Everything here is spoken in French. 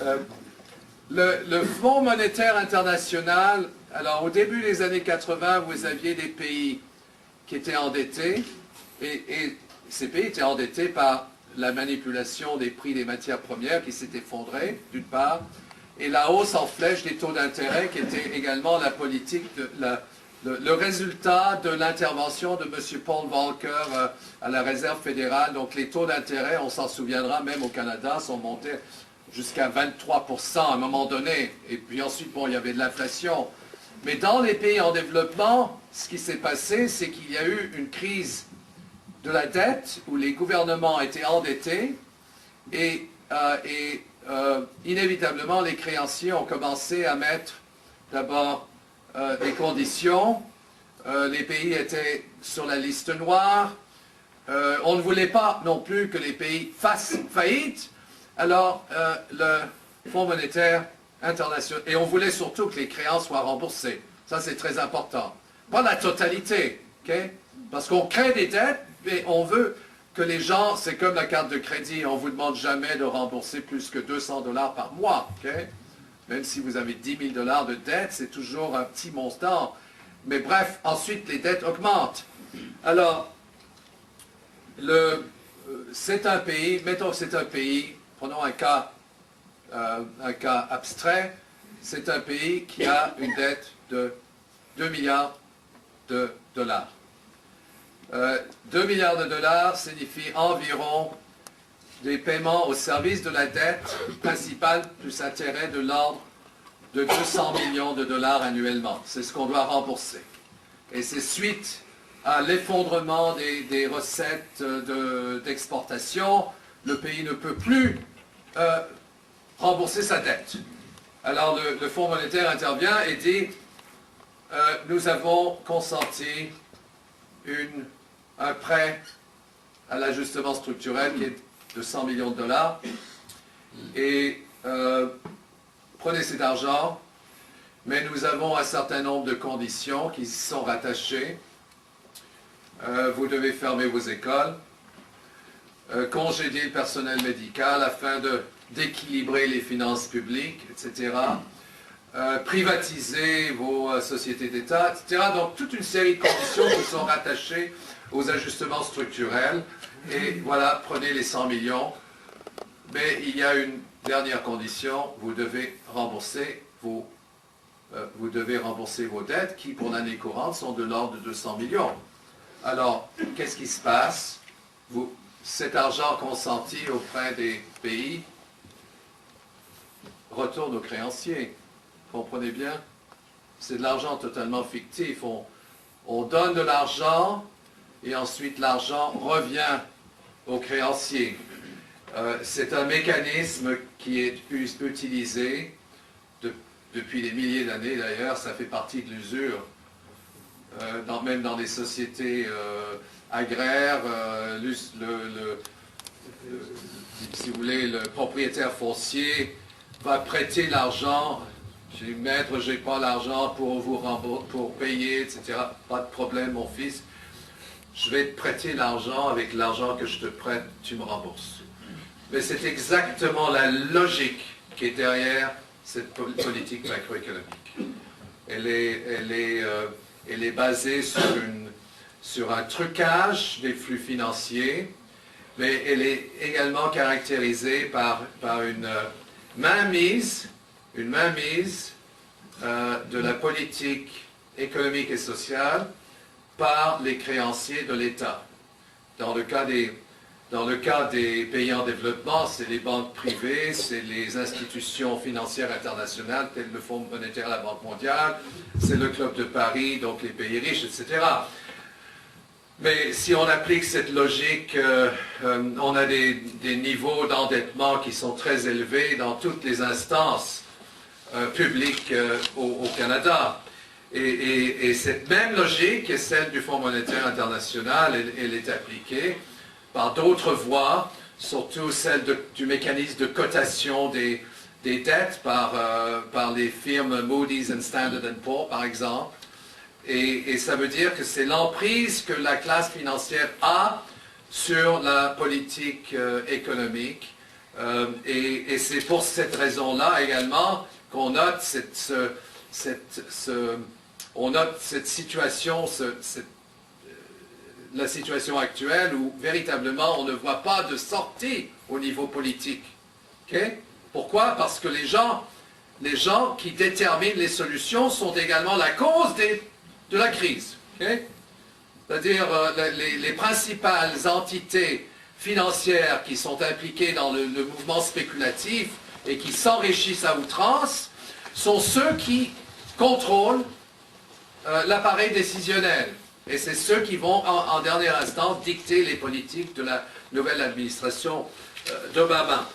Euh, le Fonds monétaire international, alors au début des années 80, vous aviez des pays qui étaient endettés, et ces pays étaient endettés par la manipulation des prix des matières premières qui s'est effondrée, d'une part, et la hausse en flèche des taux d'intérêt qui était également la politique, le résultat de l'intervention de M. Paul Volcker à la Réserve fédérale. Donc les taux d'intérêt, on s'en souviendra, même au Canada, sont montés jusqu'à 23% à un moment donné. Et puis ensuite, bon, il y avait de l'inflation. Mais dans les pays en développement, ce qui s'est passé, c'est qu'il y a eu une crise de la dette où les gouvernements étaient endettés et inévitablement, les créanciers ont commencé à mettre d'abord des conditions. Les pays étaient sur la liste noire. On ne voulait pas non plus que les pays fassent faillite. Alors, le Fonds monétaire international, et on voulait surtout que les créances soient remboursées. Ça, c'est très important. Pas la totalité, ok? Parce qu'on crée des dettes, mais on veut que les gens, c'est comme la carte de crédit, on ne vous demande jamais de rembourser plus que 200 $ par mois, ok? Même si vous avez 10 000 $ de dette, c'est toujours un petit montant. Mais bref, ensuite, les dettes augmentent. Alors, c'est un pays, mettons que c'est un pays, prenons un cas abstrait, c'est un pays qui a une dette de 2 milliards de dollars. 2 milliards de dollars signifie environ des paiements au service de la dette principale plus intérêt de l'ordre de 200 millions de dollars annuellement. C'est ce qu'on doit rembourser. Et c'est suite à l'effondrement des recettes d'exportation, le pays ne peut plus rembourser sa dette. Alors le Fonds monétaire intervient et dit nous avons consenti un prêt à l'ajustement structurel qui est de 100 millions de dollars et prenez cet argent, mais nous avons un certain nombre de conditions qui sont rattachées. Vous devez fermer vos écoles, congédier le personnel médical afin d'équilibrer les finances publiques, etc. Privatiser vos sociétés d'État, etc. Donc toute une série de conditions qui sont rattachées aux ajustements structurels. Et voilà, prenez les 100 millions. Mais il y a une dernière condition, vous devez rembourser vos dettes qui, pour l'année courante, sont de l'ordre de 200 millions. Alors, qu'est-ce qui se passe? Cet argent consenti auprès des pays retourne aux créanciers. Comprenez bien? C'est de l'argent totalement fictif. On donne de l'argent et ensuite l'argent revient aux créanciers. C'est un mécanisme qui est utilisé depuis des milliers d'années d'ailleurs. Ça fait partie de l'usure, même dans les sociétés agraires. Si vous voulez, le propriétaire foncier va prêter l'argent. Je dis, maître, je n'ai pas l'argent pour payer, etc. Pas de problème, mon fils. Je vais te prêter l'argent, avec l'argent que je te prête, tu me rembourses. Mais c'est exactement la logique qui est derrière cette politique macroéconomique. Elle est basée sur un trucage des flux financiers, mais elle est également caractérisée par une mainmise de la politique économique et sociale par les créanciers de l'État. Dans le cas des pays en développement, c'est les banques privées, c'est les institutions financières internationales, telles le Fonds monétaire, la Banque mondiale, c'est le Club de Paris, donc les pays riches, etc. Mais si on applique cette logique, on a des niveaux d'endettement qui sont très élevés dans toutes les instances publiques au Canada. Et cette même logique est celle du Fonds monétaire international. Elle est appliquée par d'autres voies, surtout celle du mécanisme de cotation des dettes par les firmes Moody's et Standard & Poor's, par exemple. Et ça veut dire que c'est l'emprise que la classe financière a sur la politique économique Et c'est pour cette raison-là également qu'on note on note cette situation, la situation actuelle où véritablement on ne voit pas de sortie au niveau politique. Okay? Pourquoi? Parce que les gens qui déterminent les solutions sont également la cause de la crise. Okay? C'est-à-dire les principales entités financières qui sont impliquées dans le mouvement spéculatif et qui s'enrichissent à outrance sont ceux qui contrôlent l'appareil décisionnel. Et c'est ceux qui vont, en dernière instance, dicter les politiques de la nouvelle administration d'Obama.